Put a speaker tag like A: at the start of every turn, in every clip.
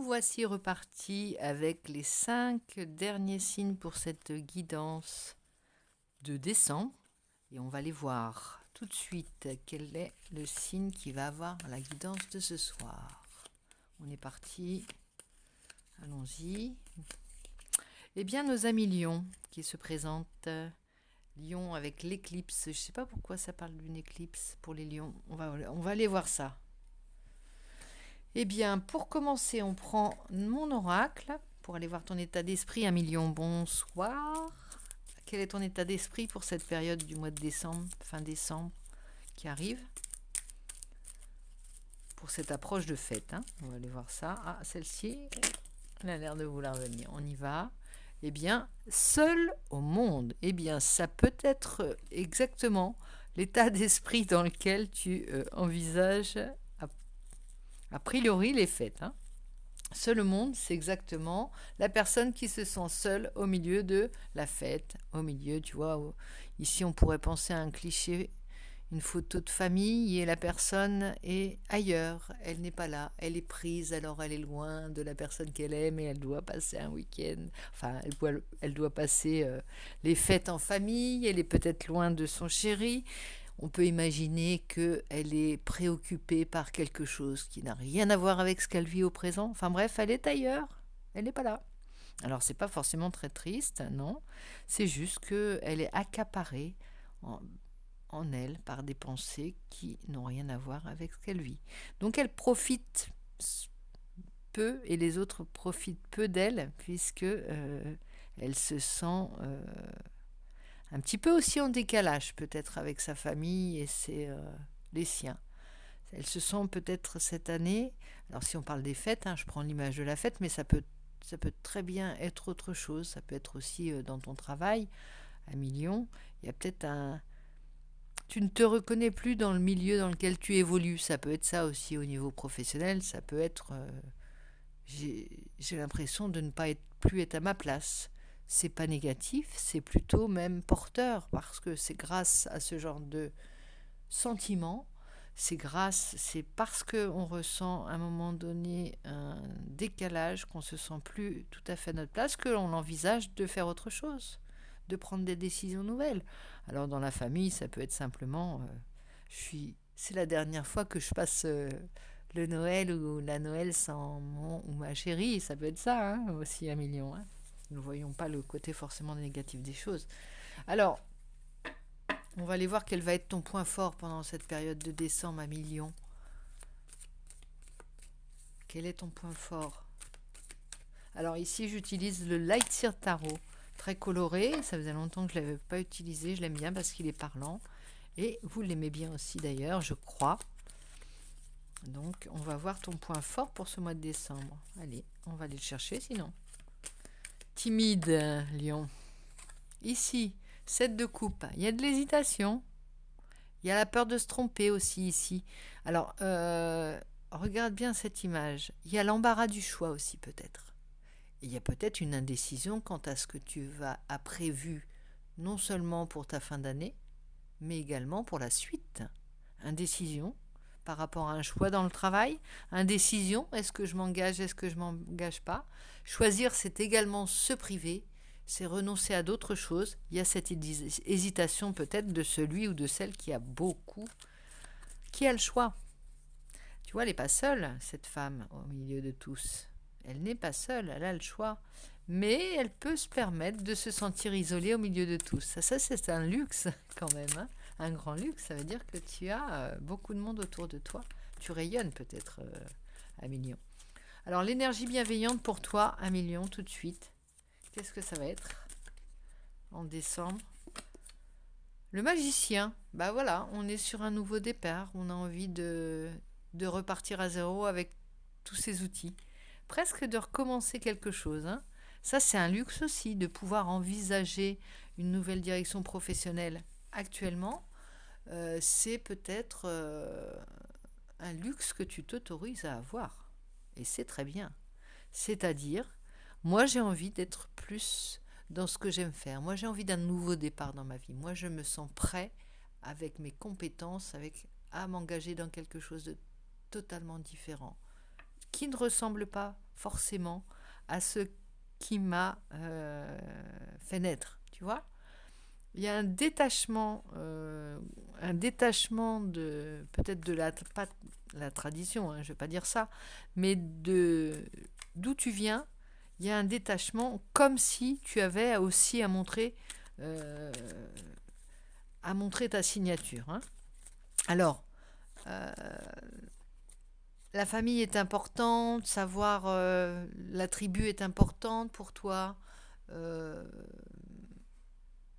A: voici repartis avec les 5 derniers signes pour cette guidance de décembre. Et on va les voir tout de suite. Quel est le signe qui va avoir la guidance de ce soir? On est parti. Allons-y. Eh bien, nos amis lions qui se présentent. Lion avec l'éclipse. Je ne sais pas pourquoi ça parle d'une éclipse pour les lions. On va aller voir ça. Eh bien, pour commencer, on prend mon oracle pour aller voir ton état d'esprit. Ami lion, bonsoir. Quel est ton état d'esprit pour cette période du mois de décembre, fin décembre, qui arrive? Pour cette approche de fête, hein. On va aller voir ça. Ah, celle-ci, elle a l'air de vouloir venir. On y va. Eh bien, seul au monde. Eh bien, ça peut être exactement l'état d'esprit dans lequel tu envisages a priori les fêtes. Hein. Seul au monde, c'est exactement la personne qui se sent seule au milieu de la fête. Au milieu, tu vois, ici on pourrait penser à un cliché, une photo de famille et la personne est ailleurs, elle n'est pas là, elle est prise, alors elle est loin de la personne qu'elle aime et elle doit passer un week-end, enfin elle doit passer les fêtes en famille, elle est peut-être loin de son chéri. On peut imaginer qu'elle est préoccupée par quelque chose qui n'a rien à voir avec ce qu'elle vit au présent. Enfin bref, elle est ailleurs, elle n'est pas là. Alors c'est pas forcément très triste, non, c'est juste qu'elle est accaparée en elle par des pensées qui n'ont rien à voir avec ce qu'elle vit. Donc elle profite peu et les autres profitent peu d'elle puisque elle se sent un petit peu aussi en décalage peut-être avec sa famille et les siens. Elle se sent peut-être cette année, alors si on parle des fêtes, hein, je prends l'image de la fête, mais ça peut très bien être autre chose, ça peut être aussi dans ton travail, à Million, il y a peut-être tu ne te reconnais plus dans le milieu dans lequel tu évolues, ça peut être ça aussi au niveau professionnel, ça peut être j'ai l'impression de ne pas plus être à ma place. C'est pas négatif, c'est plutôt même porteur parce que c'est grâce à ce genre de sentiment, c'est parce que on ressent à un moment donné un décalage, qu'on se sent plus tout à fait à notre place, que l'on envisage de faire autre chose, de prendre des décisions nouvelles. Alors dans la famille, ça peut être simplement, c'est la dernière fois que je passe le Noël ou la Noël sans mon ou ma chérie, ça peut être ça hein, aussi un million. Hein. Nous ne voyons pas le côté forcément négatif des choses. Alors, on va aller voir quel va être ton point fort pendant cette période de décembre à million. Quel est ton point fort? Alors ici, j'utilise le Light Seer Tarot, très coloré. Ça faisait longtemps que je ne l'avais pas utilisé. Je l'aime bien parce qu'il est parlant. Et vous l'aimez bien aussi d'ailleurs, je crois. Donc, on va voir ton point fort pour ce mois de décembre. Allez, on va aller le chercher sinon. Timide, lion. Ici, 7 de coupe. Il y a de l'hésitation. Il y a la peur de se tromper aussi ici. Alors, regarde bien cette image. Il y a l'embarras du choix aussi peut-être. Il y a peut-être une indécision quant à ce que tu as prévu, non seulement pour ta fin d'année, mais également pour la suite. Indécision par rapport à un choix dans le travail. Indécision, est-ce que je m'engage, est-ce que je ne m'engage pas? Choisir, c'est également se priver, c'est renoncer à d'autres choses. Il y a cette hésitation peut-être de celui ou de celle qui a le choix. Tu vois, elle n'est pas seule, cette femme, au milieu de tous. Elle n'est pas seule, elle a le choix. Mais elle peut se permettre de se sentir isolée au milieu de tous. Ça c'est un luxe quand même. Hein. Un grand luxe, ça veut dire que tu as beaucoup de monde autour de toi. Tu rayonnes peut-être à million. Alors l'énergie bienveillante pour toi, à million, tout de suite. Qu'est-ce que ça va être en décembre? Le magicien, bah voilà, on est sur un nouveau départ. On a envie de repartir à zéro avec tous ces outils. Presque de recommencer quelque chose. Hein. Ça, c'est un luxe aussi, de pouvoir envisager une nouvelle direction professionnelle actuellement. C'est peut-être un luxe que tu t'autorises à avoir. Et c'est très bien. C'est-à-dire, moi, j'ai envie d'être plus dans ce que j'aime faire. Moi, j'ai envie d'un nouveau départ dans ma vie. Moi, je me sens prêt, avec mes compétences, à m'engager dans quelque chose de totalement différent, qui ne ressemble pas forcément à ce qui m'a fait naître, tu vois. Il y a un détachement de peut-être de pas la tradition, hein, je vais pas dire ça, mais de d'où tu viens. Il y a un détachement comme si tu avais aussi euh, à montrer ta signature, hein. Alors, euh, la famille est importante, savoir la tribu est importante pour toi, euh,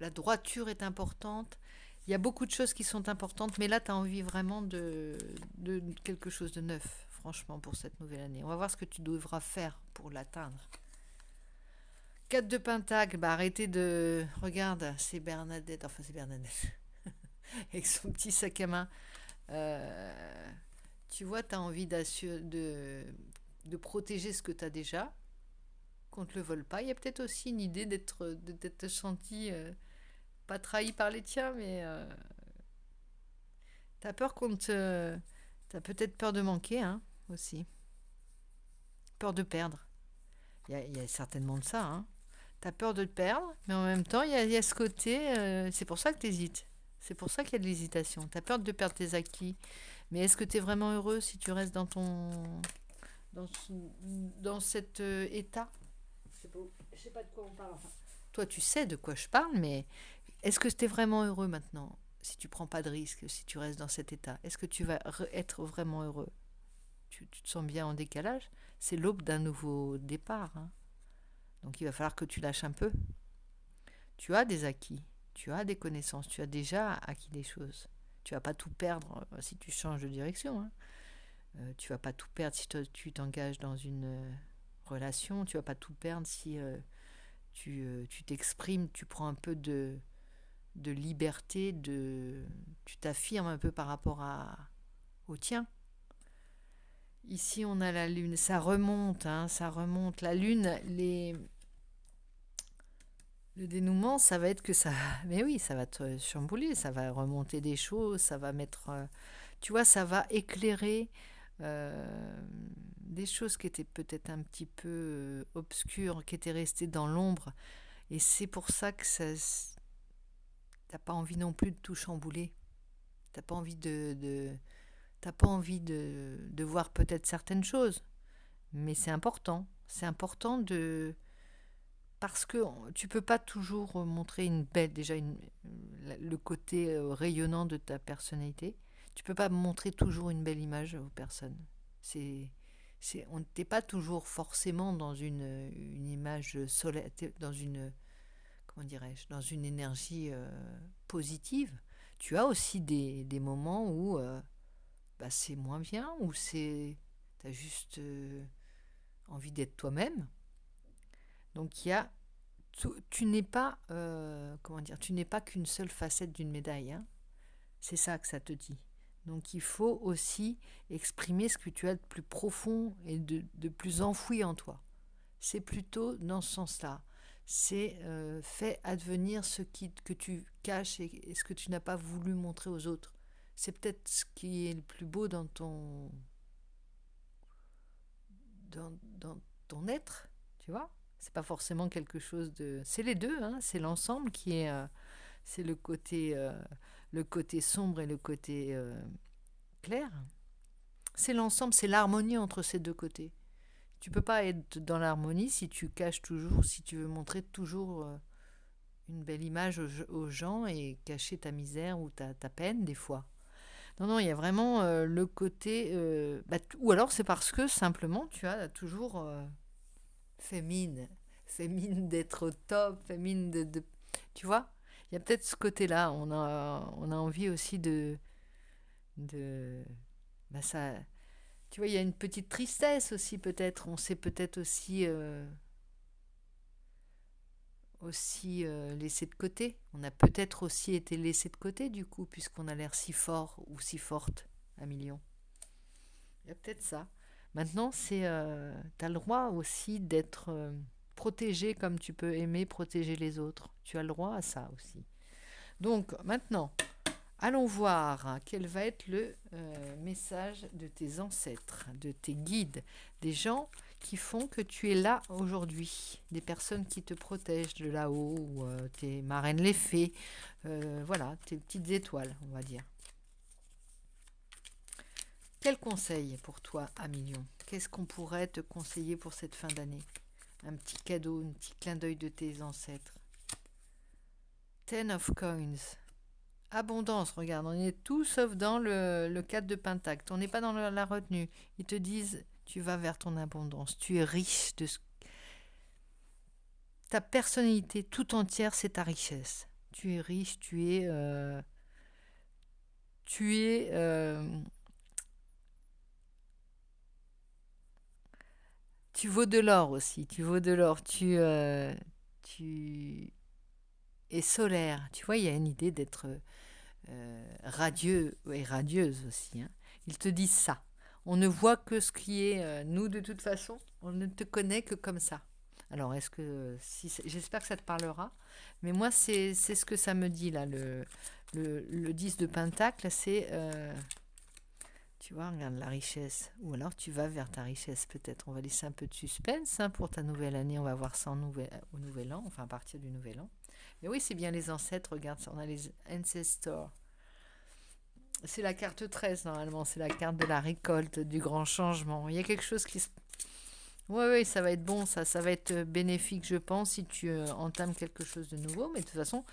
A: la droiture est importante. Il y a beaucoup de choses qui sont importantes, mais là, tu as envie vraiment de quelque chose de neuf, franchement, pour cette nouvelle année. On va voir ce que tu devras faire pour l'atteindre. 4 de Pentacle, bah arrêtez de... Regarde, c'est Bernadette, enfin c'est Bernadette, avec son petit sac à main. Euh, Tu vois, tu as envie de protéger ce que tu as déjà, qu'on ne te le vole pas. Il y a peut-être aussi une idée d'être senti pas trahi par les tiens, mais tu as peur qu'on te... Tu as peut-être peur de manquer, hein, aussi. Peur de perdre. Il y a certainement de ça, hein. Tu as peur de te perdre, mais en même temps, il y a ce côté... c'est pour ça que tu hésites. C'est pour ça qu'il y a de l'hésitation. Tu as peur de perdre tes acquis. Mais est-ce que tu es vraiment heureux si tu restes dans, dans cet état? Je sais pas de quoi on parle. Enfin, toi, tu sais de quoi je parle, mais est-ce que tu es vraiment heureux maintenant si tu prends pas de risques, si tu restes dans cet état? Est-ce que tu vas être vraiment heureux? Tu te sens bien en décalage? C'est l'aube d'un nouveau départ, hein. Donc il va falloir que tu lâches un peu. Tu as des acquis, tu as des connaissances, tu as déjà acquis des choses. Tu vas pas tout perdre si tu changes de direction, hein. Tu vas pas tout perdre si tu t'engages dans une relation. Tu vas pas tout perdre si tu t'exprimes, tu prends un peu de liberté, tu t'affirmes un peu par rapport au tien. Ici, on a la lune. Ça remonte, hein, ça remonte. La lune, le dénouement, ça va être que ça... Mais oui, ça va te chambouler, ça va remonter des choses, ça va mettre... tu vois, ça va éclairer des choses qui étaient peut-être un petit peu obscures, qui étaient restées dans l'ombre. Et c'est pour ça que ça... T'as pas envie non plus de tout chambouler. T'as pas envie t'as pas envie de voir peut-être certaines choses. Mais c'est important. C'est important parce que tu peux pas toujours montrer une belle, le côté rayonnant de ta personnalité. Tu peux pas montrer toujours une belle image aux personnes. On n'était pas toujours forcément dans une image solaire, dans une, comment dirais-je, dans une énergie positive. Tu as aussi des moments où bah, c'est moins bien, où t'as juste envie d'être toi-même. Donc il y a tu n'es pas comment dire, tu n'es pas qu'une seule facette d'une médaille, hein. C'est ça que ça te dit. Donc il faut aussi exprimer ce que tu as de plus profond et de plus enfoui en toi. C'est plutôt dans ce sens-là. C'est fais advenir que tu caches et ce que tu n'as pas voulu montrer aux autres. C'est peut-être ce qui est le plus beau dans ton être, tu vois. C'est pas forcément quelque chose de... C'est les deux, hein. C'est l'ensemble qui est... c'est le côté sombre et le côté clair. C'est l'ensemble, c'est l'harmonie entre ces deux côtés. Tu peux pas être dans l'harmonie si tu caches toujours, si tu veux montrer toujours une belle image aux gens et cacher ta misère ou ta peine des fois. Non, non, il y a vraiment le côté... ou alors c'est parce que simplement tu as toujours fait mine. Fait mine d'être au top, fait mine tu vois, il y a peut-être ce côté-là. On a envie aussi de ça... Tu vois, il y a une petite tristesse aussi peut-être. On s'est peut-être aussi laissé de côté. On a peut-être aussi été laissé de côté du coup, puisqu'on a l'air si fort ou si forte à millions. Il y a peut-être ça. Maintenant, t'as le droit aussi d'être protégé comme tu peux aimer protéger les autres. Tu as le droit à ça aussi. Donc maintenant, allons voir quel va être le message de tes ancêtres, de tes guides, des gens qui font que tu es là aujourd'hui. Des personnes qui te protègent de là-haut, ou tes marraines les fées, voilà, tes petites étoiles, on va dire. Quel conseil pour toi, Amilion? Qu'est-ce qu'on pourrait te conseiller pour cette fin d'année? Un petit cadeau, un petit clin d'œil de tes ancêtres. Ten of Coins. Abondance, regarde, on est tout sauf dans le 4 de Pentacle. On n'est pas dans la retenue. Ils te disent, tu vas vers ton abondance. Tu es riche de ce... Ta personnalité tout entière, c'est ta richesse. Tu es riche, tu es... tu es... tu vaux de l'or aussi. Tu vaux de l'or. Tu es solaire. Tu vois, il y a une idée d'être... radieux et radieuse aussi. Hein. Ils te disent ça. On ne voit que ce qui est nous de toute façon. On ne te connaît que comme ça. Alors, est-ce que j'espère que ça te parlera, mais moi c'est ce que ça me dit là. Le 10 de Pentacle, c'est tu vois, regarde la richesse. Ou alors tu vas vers ta richesse peut-être. On va laisser un peu de suspense hein, pour ta nouvelle année. On va voir ça au nouvel an, enfin à partir du nouvel an. Mais oui, c'est bien les ancêtres. Regarde, on a les ancestors. C'est la carte 13 normalement. C'est la carte de la récolte, du grand changement. Il y a quelque chose qui se... Oui, ça va être bon, ça va être bénéfique, je pense, si tu entames quelque chose de nouveau. Mais de toute façon,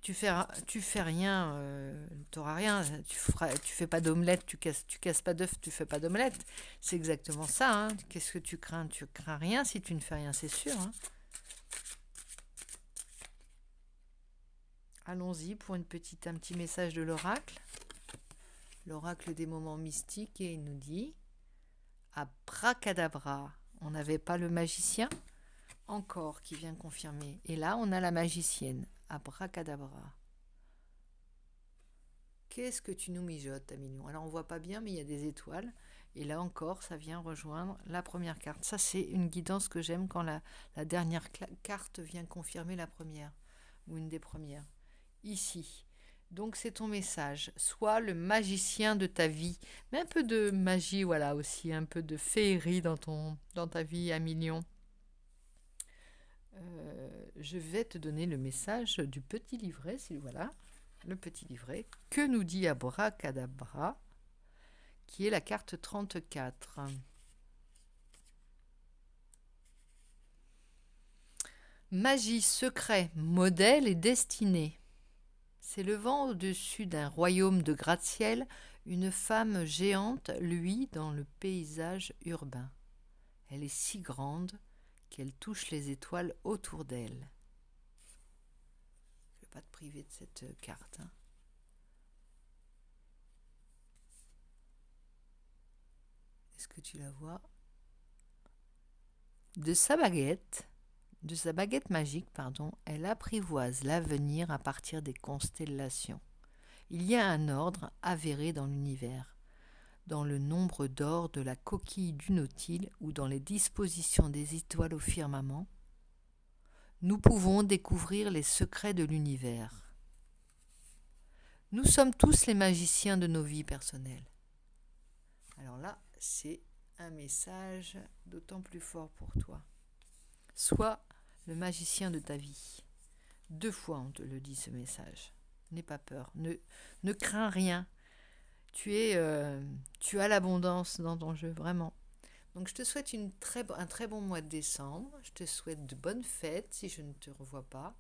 A: tu fais rien, t'auras rien. Tu fais pas d'omelette, tu casses pas d'œuf, tu fais pas d'omelette. C'est exactement ça. Hein. Qu'est-ce que tu crains? Tu crains rien si tu ne fais rien, c'est sûr. Hein. Allons-y pour un petit message de l'oracle. L'oracle des moments mystiques, et il nous dit abracadabra. On n'avait pas le magicien encore qui vient confirmer. Et là, on a la magicienne. Abracadabra. Qu'est-ce que tu nous mijotes, Amilion? Alors, on voit pas bien, mais il y a des étoiles. Et là encore, ça vient rejoindre la première carte. Ça, c'est une guidance que j'aime quand la dernière carte vient confirmer la première, ou une des premières. Ici. Donc, c'est ton message. Sois le magicien de ta vie. Mais un peu de magie, voilà, aussi. Un peu de féerie dans ta vie, Amilion. Je vais te donner le message du petit livret, voilà, le petit livret, que nous dit Abracadabra, qui est la carte 34. Magie, secret, modèle et destinée. S'élevant au-dessus d'un royaume de gratte-ciel, une femme géante luit dans le paysage urbain. Elle est si grande qu'elle touche les étoiles autour d'elle. Je ne vais pas te priver de cette carte. Hein. Est-ce que tu la vois? De sa baguette magique, elle apprivoise l'avenir à partir des constellations. Il y a un ordre avéré dans l'univers, dans le nombre d'or de la coquille du nautile ou dans les dispositions des étoiles au firmament. Nous pouvons découvrir les secrets de l'univers. Nous sommes tous les magiciens de nos vies personnelles. Alors là, c'est un message d'autant plus fort pour toi. Sois le magicien de ta vie. 2 fois on te le dit ce message. N'aie pas peur, ne crains rien. Tu as l'abondance dans ton jeu, vraiment. Donc je te souhaite un très bon mois de décembre. Je te souhaite de bonnes fêtes si je ne te revois pas.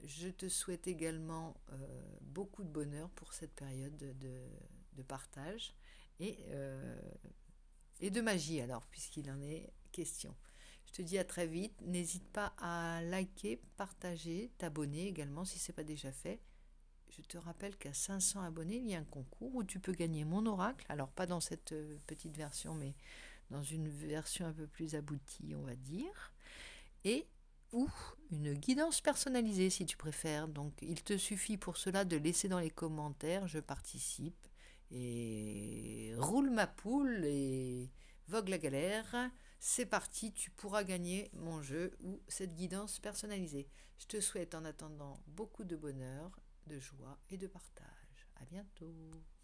A: Je te souhaite également beaucoup de bonheur pour cette période de partage et de magie alors, puisqu'il en est question. Je te dis à très vite. N'hésite pas à liker, partager, t'abonner également si ce n'est pas déjà fait. Je te rappelle qu'à 500 abonnés, il y a un concours où tu peux gagner mon oracle. Alors, pas dans cette petite version, mais dans une version un peu plus aboutie, on va dire. Et ou une guidance personnalisée, si tu préfères. Donc, il te suffit pour cela de laisser dans les commentaires « Je participe » et « Roule ma poule » et « Vogue la galère ». C'est parti, tu pourras gagner mon jeu ou cette guidance personnalisée. Je te souhaite en attendant beaucoup de bonheur, de joie et de partage. À bientôt.